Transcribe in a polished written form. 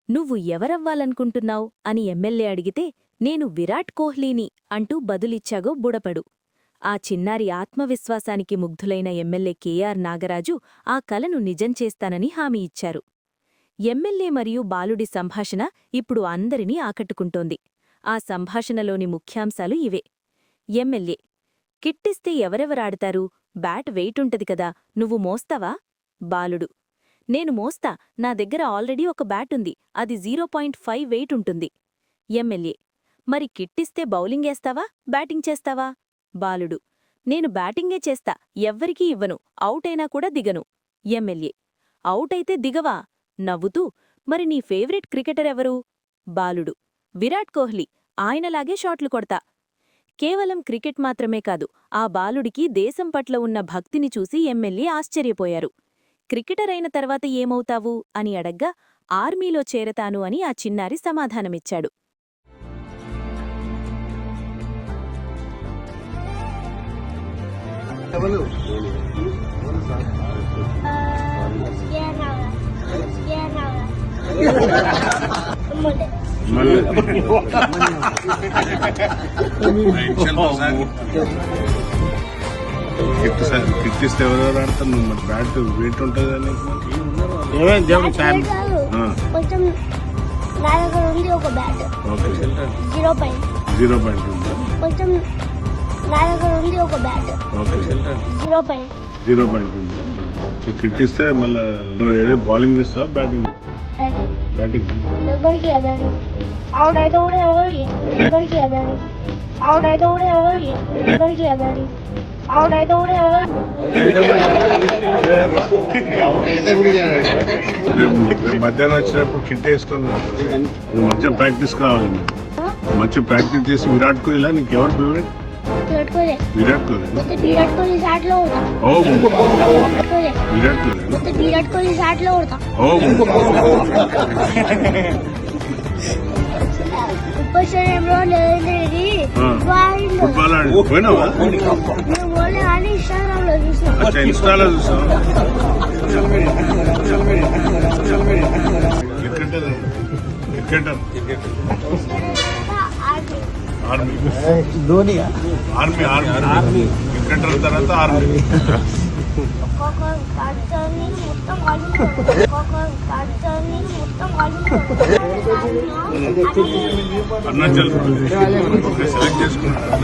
నువ్వు ఎవరవ్వాలనుకుంటున్నావ్ అని ఎమ్మెల్యే అడిగితే నేను విరాట్ కోహ్లీని అంటూ బదులిచ్చాగో బుడపడు. ఆ చిన్నారి ఆత్మవిశ్వాసానికి ముగ్ధులైన ఎమ్మెల్యే కెఆర్ నాగరాజు ఆ కలను నిజం చేస్తానని హామీ ఇచ్చారు. ఎమ్మెల్యే మరియు బాలుడి సంభాషణ ఇప్పుడు అందరినీ ఆకట్టుకుంటోంది. ఆ సంభాషణలోని ముఖ్యాంశాలు ఇవే. ఎమ్మెల్యే: కిట్టిస్తే ఎవరెవరాడతారు? బ్యాట్ వెయిటుంటది కదా, నువ్వు మోస్తావా? బాలుడు: నేను మోస్తా, నా దగ్గర ఆల్రెడీ ఒక బ్యాటుంది, అది 0.5 వెయిటుంటుంది. ఎమ్మెల్యే: మరి కిట్టిస్తే బౌలింగేస్తావా, బ్యాటింగ్ చేస్తావా? బాలుడు: నేను బ్యాటింగే చేస్తా, ఎవ్వరికీ ఇవ్వను, అవుటైనా కూడా దిగను. ఎమ్మెల్యే: అవుటైతే దిగవా? నవ్వుతూ: మరి నీ ఫేవరెట్ క్రికెటర్ ఎవరు? బాలుడు: విరాట్ కోహ్లీ, ఆయనలాగే షాట్లు కొడతా. కేవలం క్రికెట్ మాత్రమే కాదు, ఆ బాలుడికి దేశం పట్ల ఉన్న భక్తిని చూసి ఎమ్మెల్యే ఆశ్చర్యపోయారు. క్రికెటర్ అయిన తర్వాత ఏమవుతావు అని అడగ్గా ఆర్మీలో చేరతాను అని ఆ చిన్నారి సమాధానమిచ్చాడు. కిట్టిస్తే ఎవరెవరు ఆడతారు? నువ్వు మరి బ్యాట్ వెయిట్ ఉంటుంది కొంచెం నా దగ్గర ఉంది ఒక బ్యాట్. ఓకే, 0.0 ఉందా? కొంచెం నా దగ్గర ఉంది ఒక బ్యాట్. ఓకే, 0.0 ఉందా? కిట్టిస్తే మళ్ళీ నువ్వు బౌలింగ్ చేస్తావా, బ్యాటింగ్? బ్యాటింగ్. ఎవరికి అదని అవుట్ అయితే కూడా ఎవరికి అదని అవుట్ అయితే కూడా ఎవరికి అదని అవుట్ అయితే కూడా మధ్యాహ్నం వచ్చినప్పుడు కిట్ వేసుకుని మంచిగా ప్రాక్టీస్ కావాలి. మంచిగా ప్రాక్టీస్ చేసి విరాట్ కోహ్లీలా నీకు ఎవరు ఫేవరెట్? విరాట్ కోహ్లీ. విరాట్ కోహ్లీ షాట్లో కొడతా. ఓ, విరాట్ కోహ్లీ షాట్లో కొడతా. ఓ, ఉపశయంలో లేదు ఫుట్బాల్ ఆడి పోయినావా? కానీ ఇన్స్టాగ్రామ్లో చూసిన. అచ్చా, ఇన్స్టాలో చూసావా? Cricketer army. Dhoni army cricketer తర్వాత ఆర్మీ. ఒక్కొక్క రాజ్యాన్ని మొత్తం కలిసి అరుణాచల్ సెలెక్ట్ చేసుకున్నాడు.